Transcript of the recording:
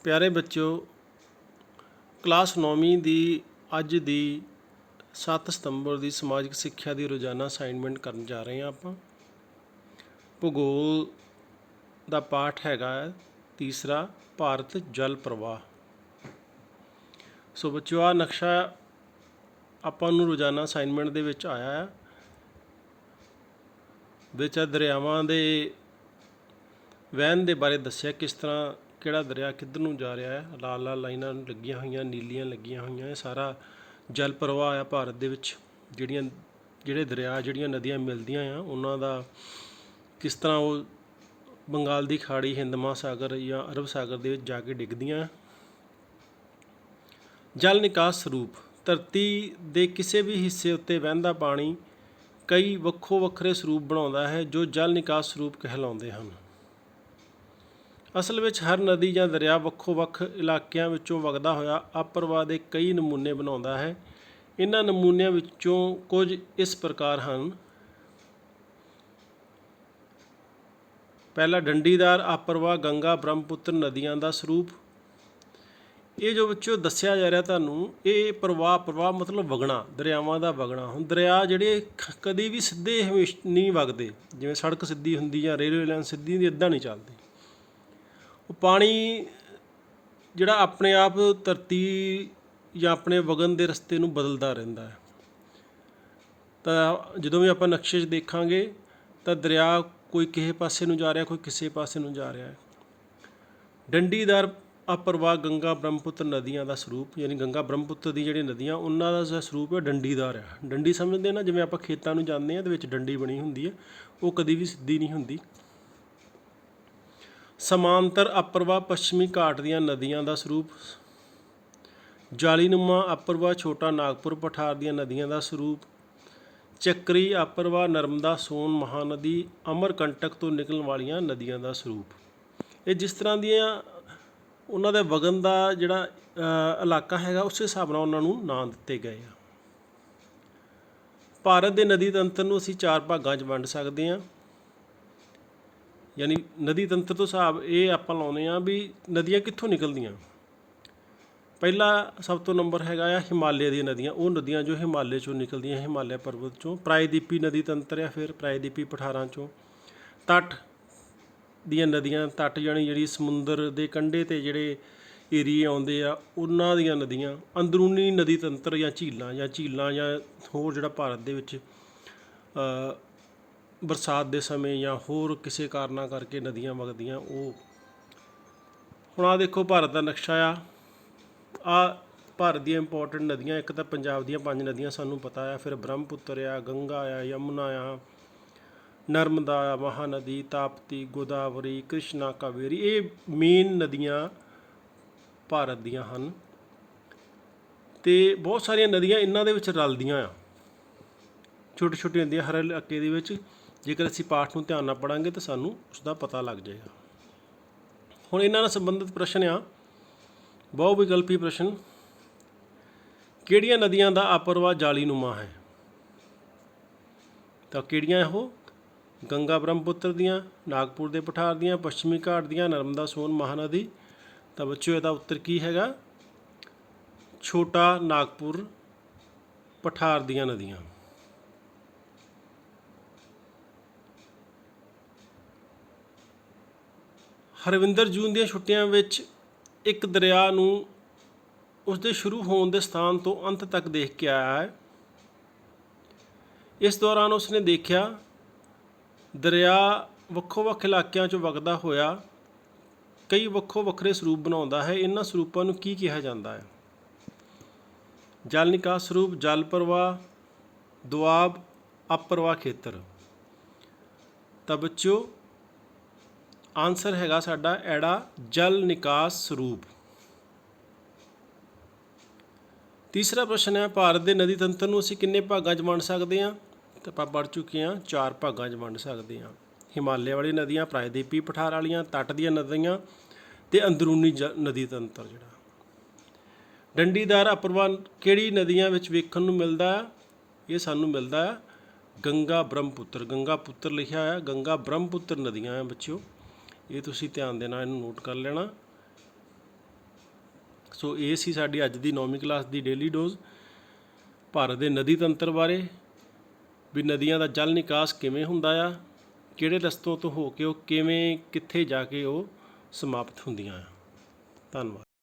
प्यारे बच्चों, क्लास 9ਵੀਂ ਦੀ ਅੱਜ ਦੀ 7 ਸਤੰਬਰ ਦੀ ਸਮਾਜਿਕ ਸਿੱਖਿਆ ਦੀ ਰੋਜ਼ਾਨਾ ਅਸਾਈਨਮੈਂਟ ਕਰਨ ਜਾ ਰਹੇ ਹਾਂ। ਆਪਾਂ ਭੂਗੋਲ ਦਾ ਪਾਠ ਹੈਗਾ ਤੀਸਰਾ, ਭਾਰਤ ਜਲ ਪ੍ਰਵਾਹ। ਸੋ ਬੱਚਿਓ, ਆਹ ਨਕਸ਼ਾ ਆਪਾਂ ਨੂੰ ਰੋਜ਼ਾਨਾ ਅਸਾਈਨਮੈਂਟ ਦੇ ਵਿੱਚ ਆਇਆ ਹੈ, ਵਿੱਚ ਦਰਿਆਵਾਂ ਦੇ ਵਹਿਣ ਦੇ ਬਾਰੇ ਦੱਸਿਆ, ਕਿਸ ਤਰ੍ਹਾਂ ਕਿਹੜਾ ਦਰਿਆ ਕਿੱਧਰ ਨੂੰ ਜਾ ਰਿਹਾ ਹੈ। ਲਾਲ ਲਾਲ ਲਾਈਨਾਂ ਲੱਗੀਆਂ ਹੋਈਆਂ, ਨੀਲੀਆਂ ਲੱਗੀਆਂ ਹੋਈਆਂ, ਇਹ ਸਾਰਾ ਜਲ ਪ੍ਰਵਾਹ ਆ ਭਾਰਤ ਦੇ ਵਿੱਚ। ਜਿਹੜੇ ਦਰਿਆ, ਜਿਹੜੀਆਂ ਨਦੀਆਂ ਮਿਲਦੀਆਂ ਆ, ਉਹਨਾਂ ਦਾ ਕਿਸ ਤਰ੍ਹਾਂ ਉਹ ਬੰਗਾਲ ਦੀ ਖਾੜੀ, ਹਿੰਦ ਮਹਾਸਾਗਰ ਜਾਂ ਅਰਬ ਸਾਗਰ ਦੇ ਵਿੱਚ ਜਾ ਕੇ ਡਿੱਗਦੀਆਂ। ਜਲ ਨਿਕਾਸ ਸਰੂਪ: ਧਰਤੀ ਦੇ ਕਿਸੇ ਵੀ ਹਿੱਸੇ ਉੱਤੇ ਵਹਿੰਦਾ ਪਾਣੀ ਕਈ ਵੱਖੋ ਵੱਖਰੇ ਸਰੂਪ ਬਣਾਉਂਦਾ ਹੈ, ਜੋ ਜਲ ਨਿਕਾਸ ਸਰੂਪ ਕਹਿਲਾਉਂਦੇ ਹਨ। ਅਸਲ ਵਿੱਚ ਹਰ ਨਦੀ ਜਾਂ ਦਰਿਆ ਵੱਖੋ ਵੱਖ ਇਲਾਕਿਆਂ ਵਿੱਚੋਂ ਵਗਦਾ ਹੋਇਆ ਅਪਰਵਾਹ ਦੇ ਕਈ ਨਮੂਨੇ ਬਣਾਉਂਦਾ ਹੈ। ਇਹਨਾਂ ਨਮੂਨਿਆਂ ਵਿੱਚੋਂ ਕੁਝ ਇਸ ਪ੍ਰਕਾਰ ਹਨ। ਪਹਿਲਾ, ਡੰਡੀਦਾਰ ਅਪਰਵਾਹ ਗੰਗਾ ਬ੍ਰਹਮਪੁੱਤਰ ਨਦੀਆਂ ਦਾ ਸਰੂਪ। ਇਹ ਜੋ ਵਿੱਚੋਂ ਦੱਸਿਆ ਜਾ ਰਿਹਾ ਤੁਹਾਨੂੰ, ਇਹ ਪ੍ਰਵਾਹ ਮਤਲਬ ਵਗਣਾ, ਦਰਿਆਵਾਂ ਦਾ ਵਗਣਾ। ਹੁਣ ਦਰਿਆ ਜਿਹੜੇ ਕਦੀ ਵੀ ਸਿੱਧੇ ਨਹੀਂ ਵਗਦੇ, ਜਿਵੇਂ ਸੜਕ ਸਿੱਧੀ ਹੁੰਦੀ ਜਾਂ ਰੇਲਵੇ ਲਾਈਨ ਸਿੱਧੀ ਹੁੰਦੀ, ਇੱਦਾਂ ਨਹੀਂ ਚੱਲਦੀ। ਉਹ ਪਾਣੀ ਜਿਹੜਾ ਆਪਣੇ ਆਪ ਧਰਤੀ ਜਾਂ ਆਪਣੇ ਵਗਣ ਦੇ ਰਸਤੇ ਨੂੰ ਬਦਲਦਾ ਰਹਿੰਦਾ ਹੈ। ਤਾਂ ਜਦੋਂ ਵੀ ਆਪਾਂ ਨਕਸ਼ੇ 'ਚ ਦੇਖਾਂਗੇ ਤਾਂ ਦਰਿਆ ਕੋਈ ਕਿਸੇ ਪਾਸੇ ਨੂੰ ਜਾ ਰਿਹਾ, ਕੋਈ ਕਿਸੇ ਪਾਸੇ ਨੂੰ ਜਾ ਰਿਹਾ ਹੈ। ਡੰਡੀਦਾਰ ਅਪਰਵਾਹ ਗੰਗਾ ਬ੍ਰਹਮਪੁੱਤਰ ਨਦੀਆਂ ਦਾ ਸਰੂਪ, ਯਾਨੀ ਗੰਗਾ ਬ੍ਰਹਮਪੁੱਤਰ ਦੀ ਜਿਹੜੀ ਨਦੀਆਂ, ਉਹਨਾਂ ਦਾ ਸਰੂਪ ਹੈ ਡੰਡੀਦਾਰ ਹੈ। ਡੰਡੀ ਸਮਝਦੇ ਨਾ, ਜਿਵੇਂ ਆਪਾਂ ਖੇਤਾਂ ਨੂੰ ਜਾਂਦੇ ਹਾਂ, ਦੇ ਵਿੱਚ ਡੰਡੀ ਬਣੀ ਹੁੰਦੀ ਹੈ, ਉਹ ਕਦੀ ਵੀ ਸਿੱਧੀ ਨਹੀਂ ਹੁੰਦੀ। ਸਮਾਂਤਰ ਅਪਰਵਾਹ ਪੱਛਮੀ ਘਾਟ ਦੀਆਂ ਨਦੀਆਂ ਦਾ ਸਰੂਪ। ਜਾਲੀਨੁਮਾ ਅਪਰਵਾਹ ਛੋਟਾ ਨਾਗਪੁਰ ਪਠਾਰ ਦੀਆਂ ਨਦੀਆਂ ਦਾ ਸਰੂਪ। ਚੱਕਰੀ ਅਪਰਵਾਹ ਨਰਮਦਾ ਸੋਨ ਮਹਾਨਦੀ ਅਮਰਕੰਟਕ ਤੋਂ ਨਿਕਲਣ ਵਾਲੀਆਂ ਨਦੀਆਂ ਦਾ ਸਰੂਪ। ਇਹ ਜਿਸ ਤਰ੍ਹਾਂ ਦੀਆਂ ਉਹਨਾਂ ਦੇ ਵਗਣ ਦਾ ਜਿਹੜਾ ਇਲਾਕਾ ਹੈਗਾ, ਉਸ ਹਿਸਾਬ ਨਾਲ ਉਹਨਾਂ ਨੂੰ ਨਾਂ ਦਿੱਤੇ ਗਏ ਆ। ਭਾਰਤ ਦੇ ਨਦੀ ਤੰਤਰ ਨੂੰ ਅਸੀਂ 4 ਭਾਗਾਂ 'ਚ ਵੰਡ ਸਕਦੇ ਹਾਂ। ਯਾਨੀ ਨਦੀ ਤੰਤਰ ਤੋਂ ਹਿਸਾਬ ਇਹ ਆਪਾਂ ਲਾਉਂਦੇ ਹਾਂ ਵੀ ਨਦੀਆਂ ਕਿੱਥੋਂ ਨਿਕਲਦੀਆਂ। ਪਹਿਲਾ ਸਭ ਤੋਂ ਨੰਬਰ ਹੈਗਾ ਆ ਹਿਮਾਲਿਆ ਦੀਆਂ ਨਦੀਆਂ, ਉਹ ਨਦੀਆਂ ਜੋ ਹਿਮਾਲਿਆ 'ਚੋਂ ਨਿਕਲਦੀਆਂ, ਹਿਮਾਲਿਆ ਪਰਬਤ 'ਚੋਂ। ਪ੍ਰਾਇਦੀਪੀ ਨਦੀ ਤੰਤਰ ਆ, ਫਿਰ ਪ੍ਰਾਇਦੀਪੀ ਪਠਾਰਾਂ 'ਚੋਂ। ਤੱਟ ਦੀਆਂ ਨਦੀਆਂ, ਤੱਟ ਯਾਨੀ ਜਿਹੜੀ ਸਮੁੰਦਰ ਦੇ ਕੰਢੇ 'ਤੇ ਜਿਹੜੇ ਏਰੀਏ ਆਉਂਦੇ ਆ, ਉਹਨਾਂ ਦੀਆਂ ਨਦੀਆਂ। ਅੰਦਰੂਨੀ ਨਦੀ ਤੰਤਰ ਜਾਂ ਝੀਲਾਂ ਜਾਂ ਹੋਰ ਜਿਹੜਾ ਭਾਰਤ ਦੇ ਵਿੱਚ ਬਰਸਾਤ ਦੇ ਸਮੇਂ ਜਾਂ ਹੋਰ ਕਿਸੇ ਕਾਰਨਾਂ ਕਰਕੇ ਨਦੀਆਂ ਵਗਦੀਆਂ, ਉਹ। ਹੁਣ ਆਹ ਦੇਖੋ ਭਾਰਤ ਦਾ ਨਕਸ਼ਾ ਆ। ਆਹ ਭਾਰਤ ਦੀਆਂ ਇੰਪੋਰਟੈਂਟ ਨਦੀਆਂ, ਇੱਕ ਤਾਂ ਪੰਜਾਬ ਦੀਆਂ 5 ਨਦੀਆਂ ਸਾਨੂੰ ਪਤਾ ਆ, ਫਿਰ ਬ੍ਰਹਮਪੁੱਤਰ ਆ, ਗੰਗਾ ਆ, ਯਮੁਨਾ ਆ, ਨਰਮਦਾ ਆ, ਮਹਾਨਦੀ, ਤਾਪਤੀ, ਗੋਦਾਵਰੀ, ਕ੍ਰਿਸ਼ਨਾ, ਕਾਵੇਰੀ। ਇਹ ਮੇਨ ਨਦੀਆਂ ਭਾਰਤ ਦੀਆਂ ਹਨ। ਅਤੇ ਬਹੁਤ ਸਾਰੀਆਂ ਨਦੀਆਂ ਇਹਨਾਂ ਦੇ ਵਿੱਚ ਰਲਦੀਆਂ ਆ, ਛੋਟੀ ਛੋਟੀਆਂ ਨਦੀਆਂ ਹਰ ਇਲਾਕੇ ਦੇ ਵਿੱਚ। ਜੇਕਰ ਅਸੀਂ ਪਾਠ ਨੂੰ ਧਿਆਨ ਨਾਲ ਪੜ੍ਹਾਂਗੇ ਤਾਂ ਸਾਨੂੰ ਉਸ ਦਾ ਪਤਾ ਲੱਗ ਜਾਏਗਾ। ਹੁਣ ਇਹਨਾਂ ਨਾਲ ਸੰਬੰਧਿਤ ਪ੍ਰਸ਼ਨ ਆ, ਬਹੁ ਵਿਕਲਪੀ ਪ੍ਰਸ਼ਨ। ਕਿਹੜੀਆਂ ਨਦੀਆਂ ਦਾ ਅਪਰਵਾਹ ਜਾਲੀਨੁਮਾ ਹੈ? ਤਾਂ ਕਿਹੜੀਆਂ ਉਹ? ਗੰਗਾ ਬ੍ਰਹਮਪੁੱਤਰ ਦੀਆਂ, ਨਾਗਪੁਰ ਦੇ ਪਠਾਰ ਦੀਆਂ, ਪੱਛਮੀ ਘਾਟ ਦੀਆਂ, ਨਰਮਦਾ ਸੋਨ ਮਹਾਨਦੀ। ਤਾਂ ਬੱਚਿਓ, ਇਹਦਾ ਉੱਤਰ ਕੀ ਹੈਗਾ? ਛੋਟਾ ਨਾਗਪੁਰ ਪਠਾਰ ਦੀਆਂ ਨਦੀਆਂ। ਹਰਵਿੰਦਰ ਜੂਨ ਦੀਆਂ ਛੁੱਟੀਆਂ ਵਿੱਚ ਇੱਕ ਦਰਿਆ ਨੂੰ ਉਸਦੇ ਸ਼ੁਰੂ ਹੋਣ ਦੇ ਸਥਾਨ ਤੋਂ ਅੰਤ ਤੱਕ ਦੇਖ ਕੇ ਆਇਆ ਹੈ। ਇਸ ਦੌਰਾਨ ਉਸਨੇ ਦੇਖਿਆ ਦਰਿਆ ਵੱਖੋ ਵੱਖ ਇਲਾਕਿਆਂ 'ਚੋਂ ਵਗਦਾ ਹੋਇਆ ਕਈ ਵੱਖੋ ਵੱਖਰੇ ਸਰੂਪ ਬਣਾਉਂਦਾ ਹੈ। ਇਹਨਾਂ ਸਰੂਪਾਂ ਨੂੰ ਕੀ ਕਿਹਾ ਜਾਂਦਾ ਹੈ? ਜਲ ਨਿਕਾਸ ਸਰੂਪ, ਜਲ ਪ੍ਰਵਾਹ, ਦੁਆਬ, ਅਪਰਵਾਹ ਖੇਤਰ। ਤਾਂ ਬੱਚਿਓ, ਆਨਸਰ ਹੈਗਾ ਸਾਡਾ ਐੜਾ, ਜਲ ਨਿਕਾਸ ਸਰੂਪ। ਤੀਸਰਾ ਪ੍ਰਸ਼ਨ ਹੈ, ਭਾਰਤ ਦੇ ਨਦੀ ਤੰਤਰ ਨੂੰ ਅਸੀਂ ਕਿੰਨੇ ਭਾਗਾਂ 'ਚ ਵੰਡ ਸਕਦੇ ਹਾਂ? ਤਾਂ ਆਪਾਂ ਪੜ੍ਹ ਚੁੱਕੇ ਹਾਂ, 4 ਭਾਗਾਂ 'ਚ ਵੰਡ ਸਕਦੇ ਹਾਂ। ਹਿਮਾਲਿਆ ਵਾਲੀ ਨਦੀਆਂ, ਪ੍ਰਾਇਦੀਪੀ ਪਠਾਰ ਵਾਲੀਆਂ, ਤੱਟ ਦੀਆਂ ਨਦੀਆਂ ਅਤੇ ਅੰਦਰੂਨੀ ਨਦੀ ਤੰਤਰ ਜਿਹੜਾ। ਡੰਡੀਦਾਰ ਅਪਰਵਾਹ ਕਿਹੜੀ ਨਦੀਆਂ ਵਿੱਚ ਵੇਖਣ ਨੂੰ ਮਿਲਦਾ? ਇਹ ਸਾਨੂੰ ਮਿਲਦਾ ਗੰਗਾ ਬ੍ਰਹਮਪੁੱਤਰ। ਗੰਗਾ ਪੁੱਤਰ ਲਿਖਿਆ ਹੋਇਆ, ਗੰਗਾ ਬ੍ਰਹਮਪੁੱਤਰ ਨਦੀਆਂ ਆ ਬੱਚਿਓ। ਇਹ ਤੁਸੀਂ ਧਿਆਨ ਦੇਣਾ, ਇਹਨੂੰ ਨੋਟ ਕਰ ਲੈਣਾ। ਸੋ ਇਹ ਸੀ ਸਾਡੀ ਅੱਜ ਦੀ 9ਵੀਂ ਕਲਾਸ ਦੀ ਡੇਲੀ ਡੋਜ਼ ਭਾਰਤ ਦੇ ਨਦੀ ਤੰਤਰ ਬਾਰੇ, ਵੀ ਨਦੀਆਂ ਦਾ ਜਲ ਨਿਕਾਸ ਕਿਵੇਂ ਹੁੰਦਾ ਆ, ਕਿਹੜੇ ਰਸਤੋਂ ਤੋਂ ਹੋ ਕੇ ਉਹ ਕਿਵੇਂ ਕਿੱਥੇ ਜਾ ਕੇ ਉਹ ਸਮਾਪਤ ਹੁੰਦੀਆਂ ਆ। ਧੰਨਵਾਦ।